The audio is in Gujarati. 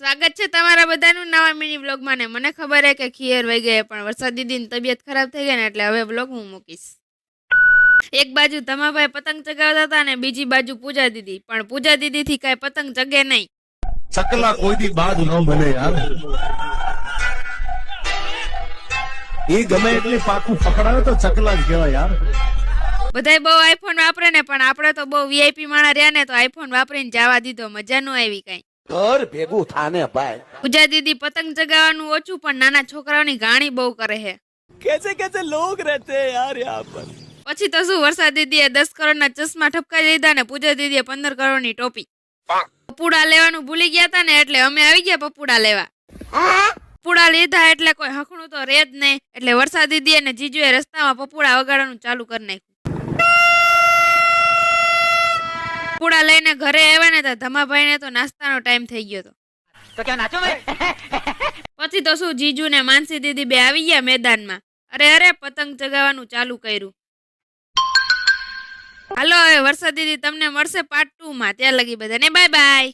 સ્વાગત છે તમારા બધાનું નવા મિની વ્લોગમાં ને મને ખબર હે કે ખીયર વહી ગઈ પણ વરસાદ દીદીની તબિયત ખરાબ થઈ ગઈ ને એટલે હવે વ્લોગ હું મૂકીશ. એક બાજુ ધમાભાઈ પતંગ ચગાવતા હતા ને બીજી બાજુ પૂજા દીદી, પણ પૂજા દીદી થી કઈ પતંગ ચગે નહીં. ચકલા કોઈ દી બાદ ન બને યાર. એ ગમે એટલી પાકું પકડાવે તો ચકલા જ કહેવાય યાર. બધાય બહુ આઈફોન વાપરે ને પણ આપણે તો બહુ વીઆઈપી માણા રહ્યા ને તો આઈફોન વાપરીને જવા દીધો, મજા ન આવી કઈ. ઘર ભેગું થાને ભાઈ. પૂજા દીદી પતંગ ચગાવવાનું ઓછું પણ નાના છોકરાઓની ગાણી બહુ કરે છે. कैसे कैसे लोग रहते हैं यार यहाँ पर. પછી તો શું, વરસાદ દીદીએ 10 કરોડના ચશ્મા ઠપકાઈ લીધા ને પૂજા દીદીએ 15 કરોડની ટોપી. પપુડા લેવાનું ભૂલી ગયા હતા ને એટલે અમે આવી ગયા પપુડા લેવા. પપુડા લીધા એટલે કોઈ હખણું તો રે જ નહીં, એટલે વરસાદ દીદી અને જીજુએ રસ્તામાં પપુડા વગાડવાનું ચાલુ કરી નાખ્યું. પપુડા લઈને ઘરે આવ્યા ને તો ધમાભાઈને તો નાસ્તાનો ટાઈમ થઈ ગયો હતો. तो क्या नाचो भाई. પછી તો શું, જીજુ ને માનસી દીદી બે આવી ગયા મેદાનમાં. અરે પતંગ ચગાવવાનું ચાલુ કર્યું. હાલો હવે વરસાદ દીદી તમને મળશે પાર્ટ 2 માં. ત્યાં લગી બધાને બાય બાય.